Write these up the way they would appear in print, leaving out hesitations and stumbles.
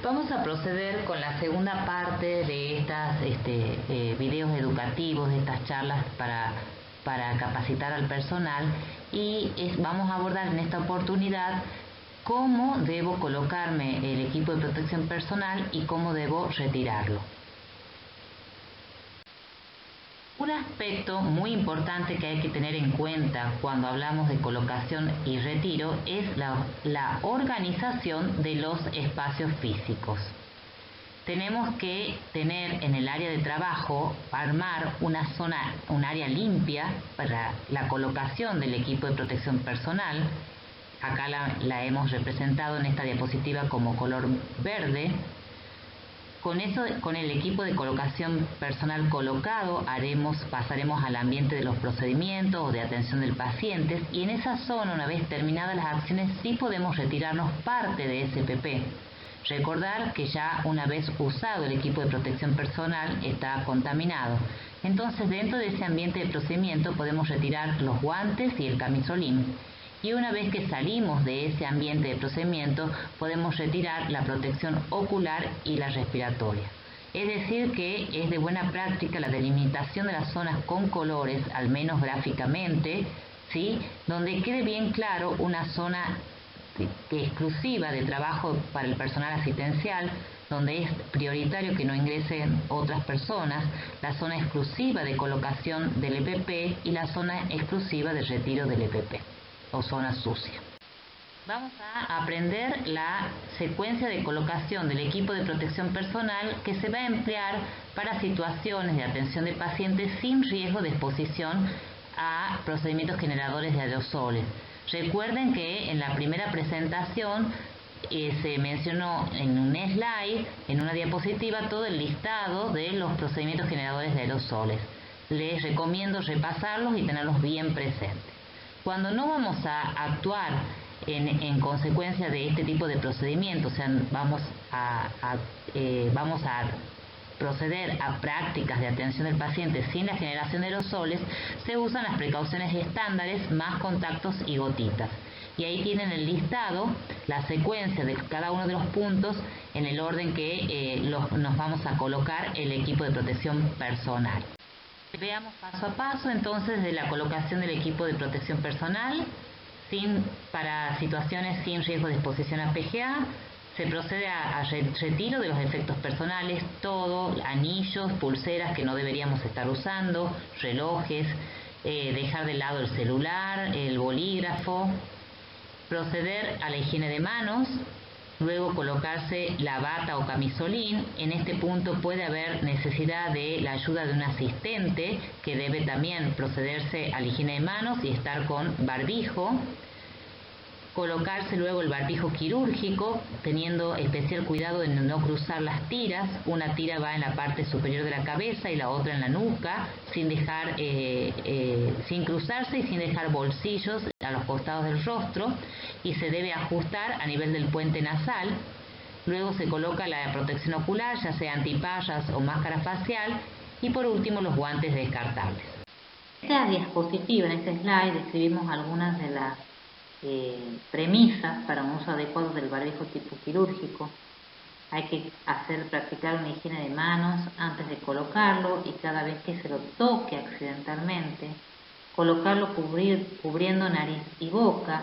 Vamos a proceder con la segunda parte de estas videos educativos, de estas charlas para capacitar al personal y vamos a abordar en esta oportunidad cómo debo colocarme el equipo de protección personal y cómo debo retirarlo. Un aspecto muy importante que hay que tener en cuenta cuando hablamos de colocación y retiro es la organización de los espacios físicos. Tenemos que tener en el área de trabajo, armar un área limpia para la colocación del equipo de protección personal. Acá la hemos representado en esta diapositiva como color verde. Con el equipo de colocación personal colocado, pasaremos al ambiente de los procedimientos o de atención del paciente, y en esa zona, una vez terminadas las acciones, sí podemos retirarnos parte de ese PP. Recordar que ya una vez usado el equipo de protección personal está contaminado. Entonces, dentro de ese ambiente de procedimiento podemos retirar los guantes y el camisolín. Y una vez que salimos de ese ambiente de procedimiento, podemos retirar la protección ocular y la respiratoria. Es decir, que es de buena práctica la delimitación de las zonas con colores, al menos gráficamente, ¿sí? Donde quede bien claro una zona exclusiva de trabajo para el personal asistencial, donde es prioritario que no ingresen otras personas, la zona exclusiva de colocación del EPP y la zona exclusiva de retiro del EPP. O zona sucia. Vamos a aprender la secuencia de colocación del equipo de protección personal que se va a emplear para situaciones de atención del paciente sin riesgo de exposición a procedimientos generadores de aerosoles. Recuerden que en la primera presentación se mencionó en un slide, en una diapositiva, todo el listado de los procedimientos generadores de aerosoles. Les recomiendo repasarlos y tenerlos bien presentes. Cuando no vamos a actuar en consecuencia de este tipo de procedimientos, o sea, vamos a proceder a prácticas de atención del paciente sin la generación de aerosoles, se usan las precauciones estándares más contactos y gotitas. Y ahí tienen el listado, la secuencia de cada uno de los puntos en el orden que nos vamos a colocar el equipo de protección personal. Veamos paso a paso entonces de la colocación del equipo de protección personal para situaciones sin riesgo de exposición a PGA. Se procede a retiro de los efectos personales, todo, anillos, pulseras que no deberíamos estar usando, relojes, dejar de lado el celular, el bolígrafo, proceder a la higiene de manos. Luego colocarse la bata o camisolín. En este punto puede haber necesidad de la ayuda de un asistente que debe también procederse a la higiene de manos y estar con barbijo. Colocarse luego el barbijo quirúrgico, teniendo especial cuidado de no cruzar las tiras. Una tira va en la parte superior de la cabeza y la otra en la nuca, sin cruzarse y sin dejar bolsillos a los costados del rostro, y se debe ajustar a nivel del puente nasal. Luego se coloca la protección ocular, ya sea antiparras o máscara facial, y por último los guantes descartables. En esta diapositiva, en este slide, describimos algunas de las premisas para un uso adecuado del barbijo tipo quirúrgico. Hay que practicar una higiene de manos antes de colocarlo, y cada vez que se lo toque accidentalmente, colocarlo cubriendo nariz y boca,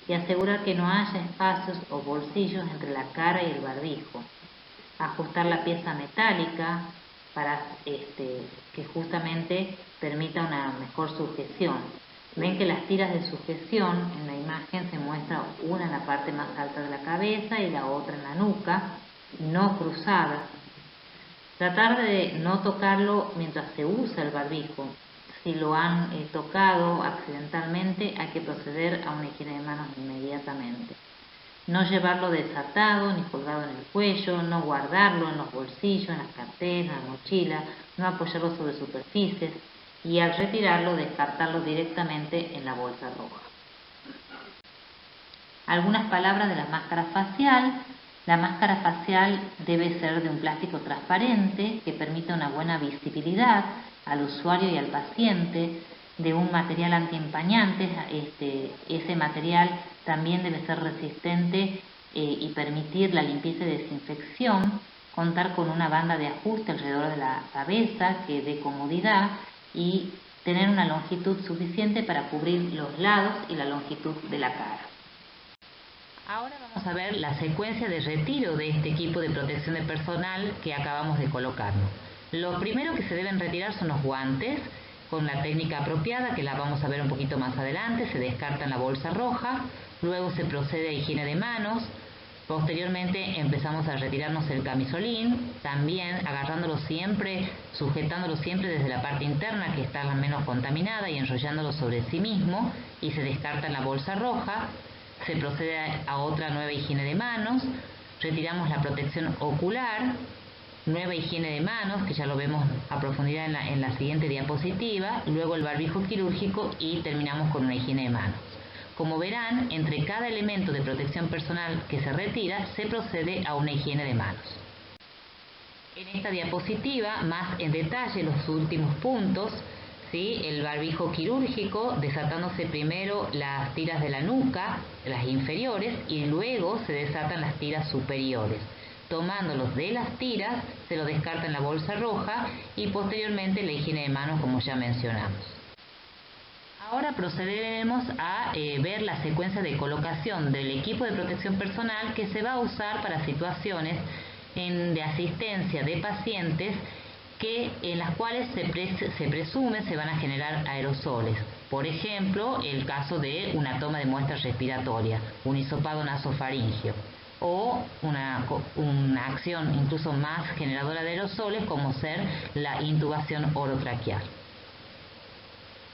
y asegurar que no haya espacios o bolsillos entre la cara y el barbijo. Ajustar la pieza metálica para que justamente permita una mejor sujeción. Ven que las tiras de sujeción en la imagen se muestra una en la parte más alta de la cabeza y la otra en la nuca, no cruzadas. Tratar de no tocarlo mientras se usa el barbijo. Si lo han tocado accidentalmente, hay que proceder a una higiene de manos inmediatamente. No llevarlo desatado ni colgado en el cuello, no guardarlo en los bolsillos, en las carteras, en la mochila, no apoyarlo sobre superficies, y al retirarlo, descartarlo directamente en la bolsa roja. Algunas palabras de la máscara facial. La máscara facial debe ser de un plástico transparente que permita una buena visibilidad al usuario y al paciente, de un material antiempañante. Ese material también debe ser resistente y permitir la limpieza y desinfección, contar con una banda de ajuste alrededor de la cabeza que dé comodidad y tener una longitud suficiente para cubrir los lados y la longitud de la cara. Ahora vamos a ver la secuencia de retiro de este equipo de protección de personal que acabamos de colocarnos. Lo primero que se deben retirar son los guantes con la técnica apropiada, que la vamos a ver un poquito más adelante. Se descarta en la bolsa roja, luego se procede a higiene de manos. Posteriormente empezamos a retirarnos el camisolín, también agarrándolo siempre, sujetándolo siempre desde la parte interna que está la menos contaminada y enrollándolo sobre sí mismo, y se descarta en la bolsa roja. Se procede a otra nueva higiene de manos, retiramos la protección ocular, nueva higiene de manos, que ya lo vemos a profundidad en la siguiente diapositiva, luego el barbijo quirúrgico y terminamos con una higiene de manos. Como verán, entre cada elemento de protección personal que se retira, se procede a una higiene de manos. En esta diapositiva, más en detalle los últimos puntos, ¿sí? El barbijo quirúrgico, desatándose primero las tiras de la nuca, las inferiores, y luego se desatan las tiras superiores. Tomándolos de las tiras, se lo descarta en la bolsa roja y posteriormente la higiene de manos, como ya mencionamos. Ahora procederemos a ver la secuencia de colocación del equipo de protección personal que se va a usar para situaciones de asistencia de pacientes en las cuales se presume se van a generar aerosoles. Por ejemplo, el caso de una toma de muestra respiratoria, un hisopado nasofaringeo, o una acción incluso más generadora de aerosoles como ser la intubación orotraqueal.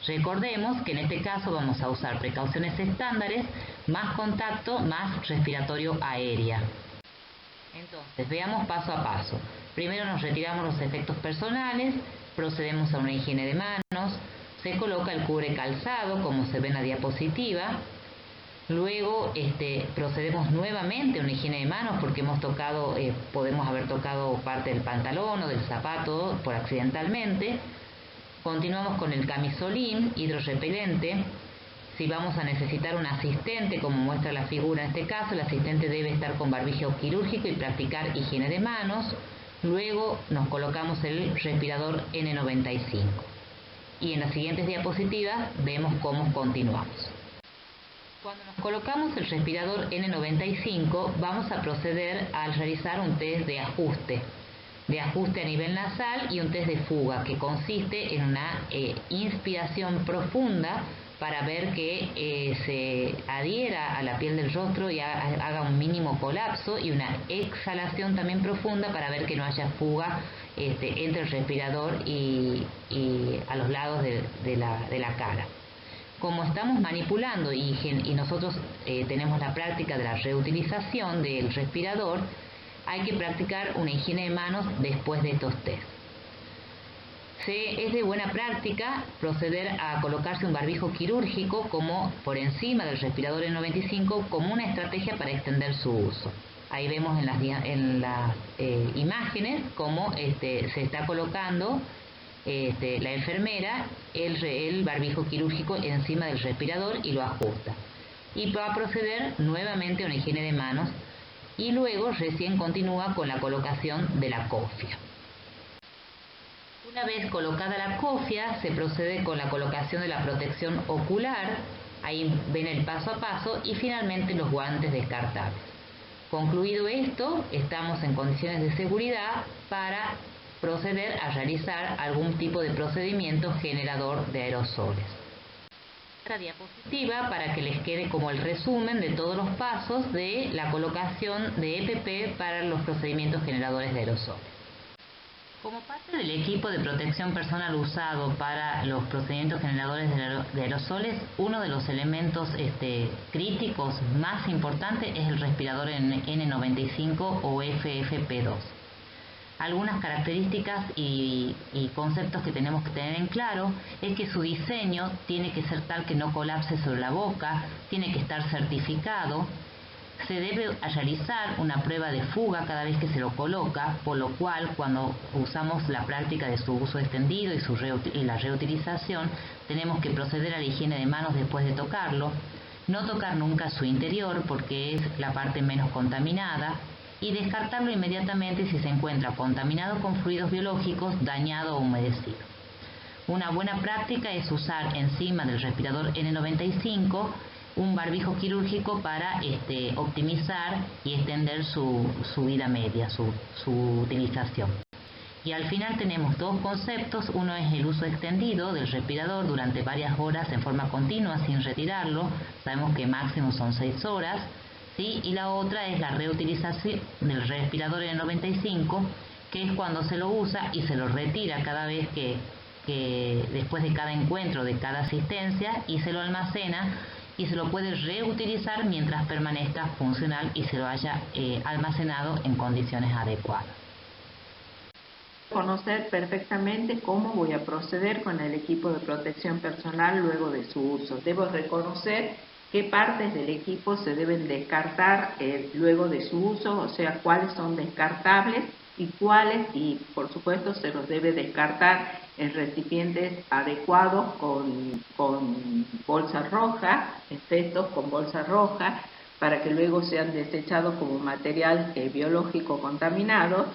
Recordemos que en este caso vamos a usar precauciones estándares, más contacto, más respiratorio aérea. Entonces, veamos paso a paso. Primero nos retiramos los efectos personales, procedemos a una higiene de manos, se coloca el cubre calzado como se ve en la diapositiva. Luego procedemos nuevamente a una higiene de manos porque podemos haber tocado parte del pantalón o del zapato por accidentalmente. Continuamos con el camisolín hidrorrepelente. Si vamos a necesitar un asistente, como muestra la figura en este caso, el asistente debe estar con barbijo quirúrgico y practicar higiene de manos. Luego nos colocamos el respirador N95. Y en las siguientes diapositivas vemos cómo continuamos. Cuando nos colocamos el respirador N95, vamos a proceder a realizar un test de ajuste a nivel nasal y un test de fuga, que consiste en una inspiración profunda para ver que se adhiera a la piel del rostro y haga un mínimo colapso, y una exhalación también profunda para ver que no haya fuga entre el respirador y a los lados de la cara. Como estamos manipulando y nosotros tenemos la práctica de la reutilización del respirador, hay que practicar una higiene de manos después de estos test. Es de buena práctica proceder a colocarse un barbijo quirúrgico como por encima del respirador N95 como una estrategia para extender su uso. Ahí vemos en las imágenes cómo se está colocando la enfermera el barbijo quirúrgico encima del respirador y lo ajusta. Y va a proceder nuevamente a una higiene de manos y luego recién continúa con la colocación de la cofia. Una vez colocada la cofia, se procede con la colocación de la protección ocular, ahí ven el paso a paso, y finalmente los guantes descartables. Concluido esto, estamos en condiciones de seguridad para proceder a realizar algún tipo de procedimiento generador de aerosoles. Otra diapositiva para que les quede como el resumen de todos los pasos de la colocación de EPP para los procedimientos generadores de aerosoles. Como parte del equipo de protección personal usado para los procedimientos generadores de aerosoles, uno de los elementos críticos más importantes es el respirador N95 o FFP2. Algunas características y conceptos que tenemos que tener en claro es que su diseño tiene que ser tal que no colapse sobre la boca, tiene que estar certificado, se debe realizar una prueba de fuga cada vez que se lo coloca, por lo cual cuando usamos la práctica de su uso extendido y la reutilización, tenemos que proceder a la higiene de manos después de tocarlo. No tocar nunca su interior porque es la parte menos contaminada y descartarlo inmediatamente si se encuentra contaminado con fluidos biológicos, dañado o humedecido. Una buena práctica es usar encima del respirador N95 un barbijo quirúrgico para optimizar y extender su vida media, su utilización. Y al final tenemos dos conceptos. Uno es el uso extendido del respirador durante varias horas en forma continua sin retirarlo. Sabemos que máximo son 6 horas. ¿Sí? Y la otra es la reutilización del respirador N95, que es cuando se lo usa y se lo retira cada vez que después de cada encuentro, de cada asistencia, y se lo almacena y se lo puede reutilizar mientras permanezca funcional y se lo haya almacenado en condiciones adecuadas. Conocer perfectamente cómo voy a proceder con el equipo de protección personal luego de su uso. Debo reconocer qué partes del equipo se deben descartar luego de su uso, o sea, cuáles son descartables y cuáles, y por supuesto se los debe descartar en recipientes adecuados con bolsa roja, en cestos con bolsa roja, para que luego sean desechados como material biológico contaminado.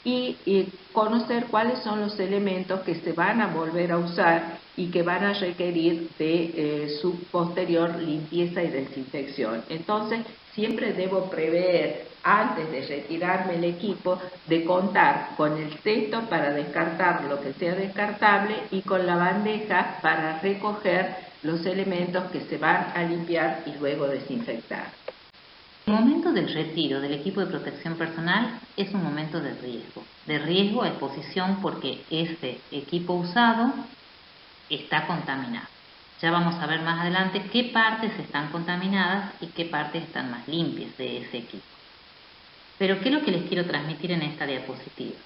Y conocer cuáles son los elementos que se van a volver a usar y que van a requerir de su posterior limpieza y desinfección. Entonces, siempre debo prever, antes de retirarme el equipo, de contar con el cesto para descartar lo que sea descartable y con la bandeja para recoger los elementos que se van a limpiar y luego desinfectar. El momento del retiro del equipo de protección personal es un momento de riesgo a exposición porque este equipo usado está contaminado. Ya vamos a ver más adelante qué partes están contaminadas y qué partes están más limpias de ese equipo. Pero ¿qué es lo que les quiero transmitir en esta diapositiva?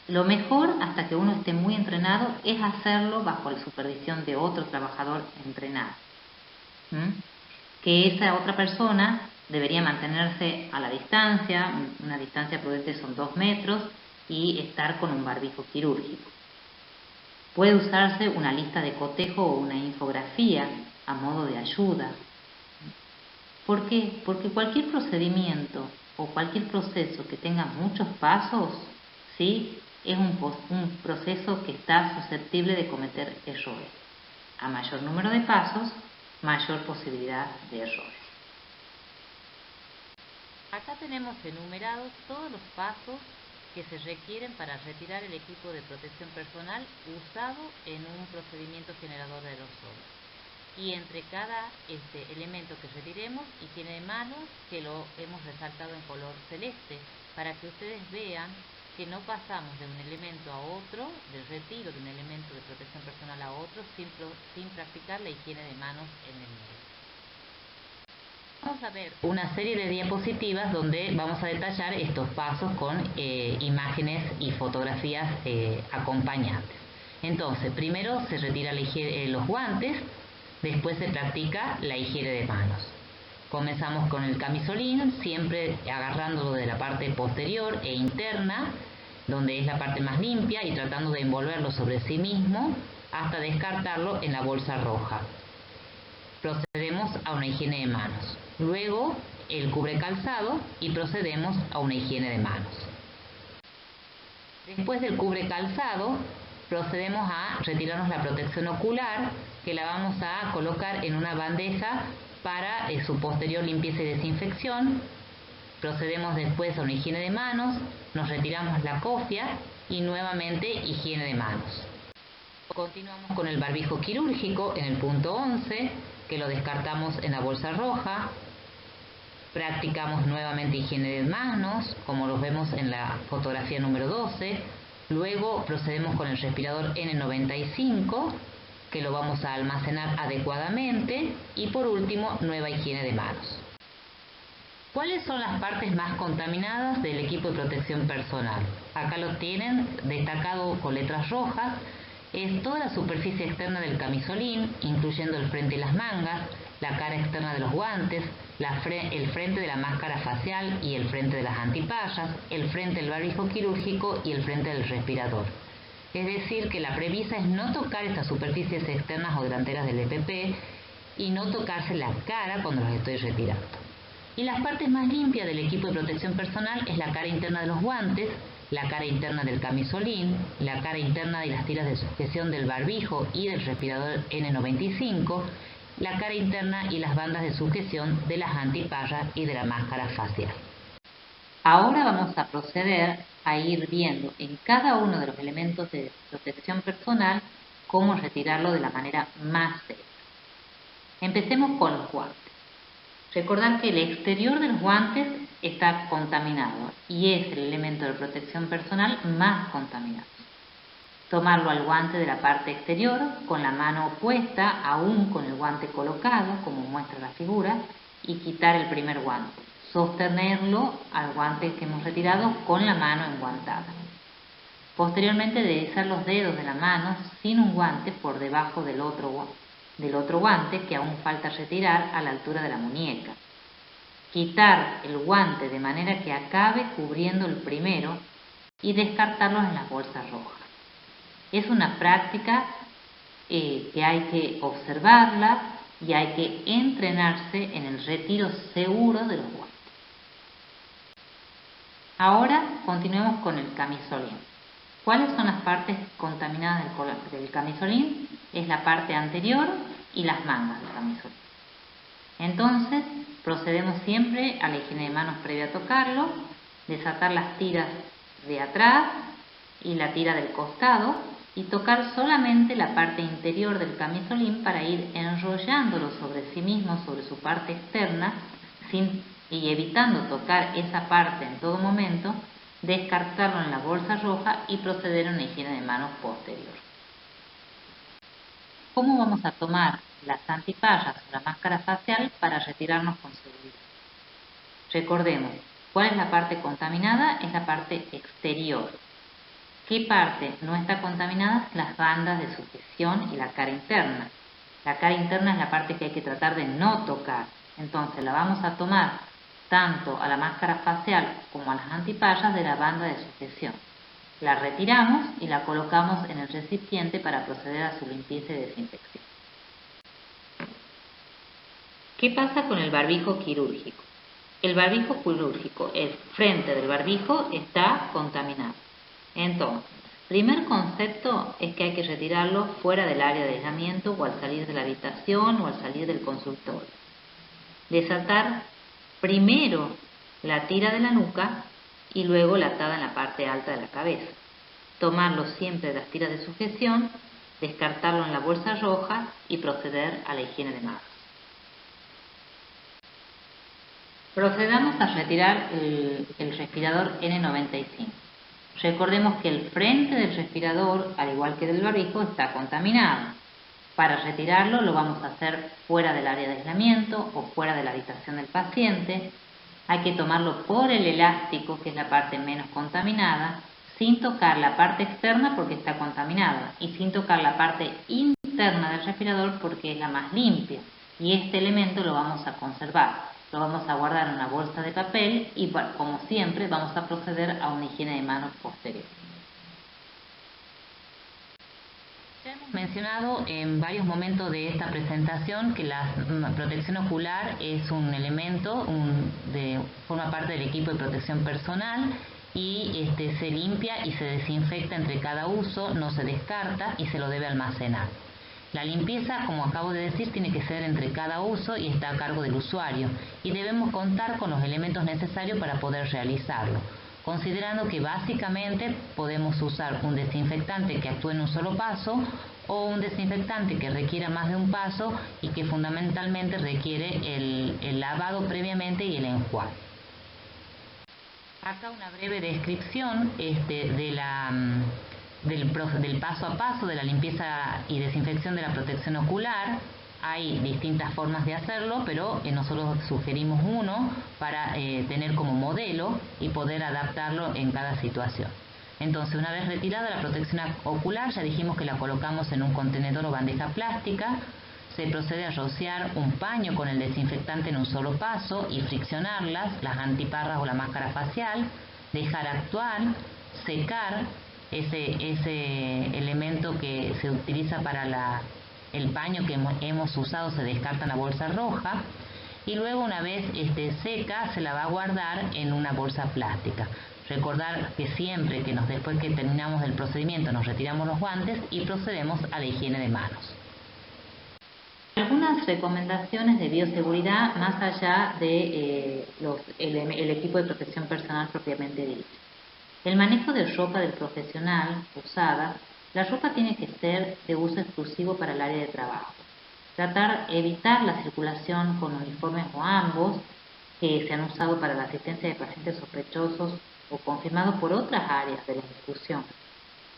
Lo mejor, hasta que uno esté muy entrenado, es hacerlo bajo la supervisión de otro trabajador entrenado. Que esa otra persona debería mantenerse a la distancia, una distancia prudente son 2 metros, y estar con un barbijo quirúrgico. Puede usarse una lista de cotejo o una infografía a modo de ayuda. ¿Por qué? Porque cualquier procedimiento o cualquier proceso que tenga muchos pasos, ¿sí?, es un proceso que está susceptible de cometer errores. A mayor número de pasos, mayor posibilidad de errores. Acá tenemos enumerados todos los pasos que se requieren para retirar el equipo de protección personal usado en un procedimiento generador de aerosoles. Y entre cada elemento que retiremos, higiene de manos, que lo hemos resaltado en color celeste, para que ustedes vean que no pasamos de un elemento a otro, del retiro de un elemento de protección personal a otro, sin practicar la higiene de manos en el medio. Vamos a ver una serie de diapositivas donde vamos a detallar estos pasos con imágenes y fotografías acompañantes. Entonces, primero se retira los guantes, después se practica la higiene de manos. Comenzamos con el camisolín, siempre agarrándolo de la parte posterior e interna, donde es la parte más limpia, y tratando de envolverlo sobre sí mismo hasta descartarlo en la bolsa roja. Procedemos a una higiene de manos. Luego el cubre calzado y procedemos a una higiene de manos. Después del cubre calzado procedemos a retirarnos la protección ocular, que la vamos a colocar en una bandeja para su posterior limpieza y desinfección. Procedemos después a una higiene de manos, nos retiramos la cofia y nuevamente higiene de manos. Continuamos con el barbijo quirúrgico en el punto 11, que lo descartamos en la bolsa roja. Practicamos nuevamente higiene de manos, como los vemos en la fotografía número 12. Luego procedemos con el respirador N95, que lo vamos a almacenar adecuadamente. Y por último, nueva higiene de manos. ¿Cuáles son las partes más contaminadas del equipo de protección personal? Acá lo tienen destacado con letras rojas. Es toda la superficie externa del camisolín, incluyendo el frente y las mangas, la cara externa de los guantes, el frente de la máscara facial y el frente de las antipallas, el frente del barbijo quirúrgico y el frente del respirador. Es decir, que la premisa es no tocar estas superficies externas o delanteras del EPP y no tocarse la cara cuando los estoy retirando. Y las partes más limpias del equipo de protección personal es la cara interna de los guantes, la cara interna del camisolín, la cara interna y las tiras de sujeción del barbijo y del respirador N95, la cara interna y las bandas de sujeción de las antiparras y de la máscara facial. Ahora vamos a proceder a ir viendo en cada uno de los elementos de protección personal cómo retirarlo de la manera más segura. Empecemos con los guantes. Recordar que el exterior de los guantes está contaminado y es el elemento de protección personal más contaminado. Tomarlo al guante de la parte exterior con la mano opuesta, aún con el guante colocado, como muestra la figura, y quitar el primer guante. Sostenerlo al guante que hemos retirado con la mano enguantada. Posteriormente deslizar los dedos de la mano sin un guante por debajo del otro guante que aún falta retirar a la altura de la muñeca. Quitar el guante de manera que acabe cubriendo el primero y descartarlos en las bolsas rojas. Es una práctica que hay que observarla y hay que entrenarse en el retiro seguro de los guantes. Ahora continuemos con el camisolín. ¿Cuáles son las partes contaminadas del camisolín? Es la parte anterior y las mangas del camisolín. Entonces, procedemos siempre a la higiene de manos previa a tocarlo, desatar las tiras de atrás y la tira del costado y tocar solamente la parte interior del camisolín para ir enrollándolo sobre sí mismo, sobre su parte externa, y evitando tocar esa parte en todo momento, descartarlo en la bolsa roja y proceder a una higiene de manos posterior. ¿Cómo vamos a tomar las antiparras o la máscara facial para retirarnos con seguridad? Recordemos, ¿cuál es la parte contaminada? Es la parte exterior. ¿Qué parte no está contaminada? Las bandas de sujeción y la cara interna. La cara interna es la parte que hay que tratar de no tocar. Entonces la vamos a tomar tanto a la máscara facial como a las antiparras de la banda de sujeción. La retiramos y la colocamos en el recipiente para proceder a su limpieza y desinfección. ¿Qué pasa con el barbijo quirúrgico? El barbijo quirúrgico, el frente del barbijo está contaminado. Entonces, primer concepto es que hay que retirarlo fuera del área de aislamiento o al salir de la habitación o al salir del consultorio. Desatar primero la tira de la nuca y luego la atada en la parte alta de la cabeza. Tomarlo siempre de las tiras de sujeción, descartarlo en la bolsa roja y proceder a la higiene de manos. Procedamos a retirar el respirador N95. Recordemos que el frente del respirador, al igual que del barbijo, está contaminado. Para retirarlo lo vamos a hacer fuera del área de aislamiento o fuera de la habitación del paciente. Hay que tomarlo por el elástico, que es la parte menos contaminada, sin tocar la parte externa porque está contaminada y sin tocar la parte interna del respirador porque es la más limpia. Y este elemento lo vamos a conservar. Lo vamos a guardar en una bolsa de papel y, como siempre, vamos a proceder a una higiene de manos posterior. Ya hemos mencionado en varios momentos de esta presentación que la protección ocular es un elemento, forma parte del equipo de protección personal y se limpia y se desinfecta entre cada uso, no se descarta y se lo debe almacenar. La limpieza, como acabo de decir, tiene que ser entre cada uso y está a cargo del usuario y debemos contar con los elementos necesarios para poder realizarlo, considerando que básicamente podemos usar un desinfectante que actúe en un solo paso o un desinfectante que requiera más de un paso y que fundamentalmente requiere el lavado previamente y el enjuague. Acá una breve descripción del paso a paso de la limpieza y desinfección de la protección ocular. Hay distintas formas de hacerlo, pero nosotros sugerimos uno para tener como modelo y poder adaptarlo en cada situación. Entonces, una vez retirada la protección ocular, ya dijimos que la colocamos en un contenedor o bandeja plástica. Se procede a rociar un paño con el desinfectante en un solo paso y friccionarlas, las antiparras o la máscara facial, dejar actuar, secar ese elemento que se utiliza para el paño que hemos usado se descarta en la bolsa roja y luego una vez seca se la va a guardar en una bolsa plástica. Recordar que siempre que después que terminamos el procedimiento nos retiramos los guantes y procedemos a la higiene de manos. Algunas recomendaciones de bioseguridad más allá de el equipo de protección personal propiamente dicho. El manejo de ropa del profesional usada. La ropa tiene que ser de uso exclusivo para el área de trabajo. Evitar la circulación con uniformes o ambos que se han usado para la asistencia de pacientes sospechosos o confirmados por otras áreas de la institución.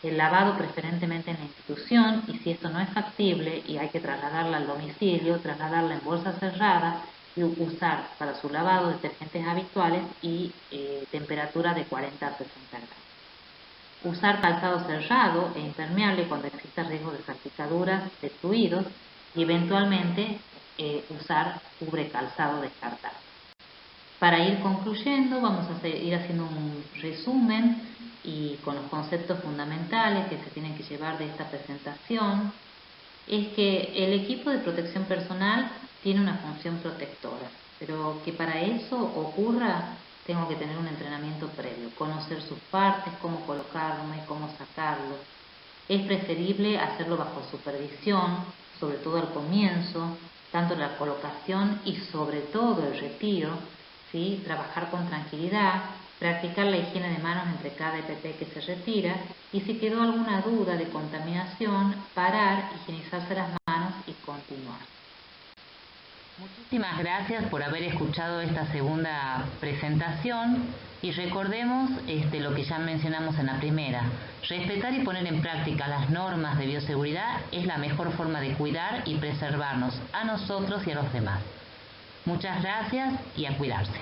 El lavado preferentemente en la institución y si esto no es factible y hay que trasladarla al domicilio, trasladarla en bolsa cerrada y usar para su lavado detergentes habituales y temperatura de 40 a 60 grados. Usar calzado cerrado e impermeable cuando exista riesgo de salpicaduras de fluidos y eventualmente usar cubre calzado descartado. Para ir concluyendo, vamos a ir haciendo un resumen y con los conceptos fundamentales que se tienen que llevar de esta presentación. Es que el equipo de protección personal tiene una función protectora, pero que para eso ocurra tengo que tener un entrenamiento previo, conocer sus partes, cómo colocarme, cómo sacarlo. Es preferible hacerlo bajo supervisión, sobre todo al comienzo, tanto la colocación y sobre todo el retiro, ¿sí? Trabajar con tranquilidad, practicar la higiene de manos entre cada EPP que se retira y si quedó alguna duda de contaminación, parar, higienizarse las manos y continuar. Muchísimas gracias por haber escuchado esta segunda presentación y recordemos lo que ya mencionamos en la primera. Respetar y poner en práctica las normas de bioseguridad es la mejor forma de cuidar y preservarnos a nosotros y a los demás. Muchas gracias y a cuidarse.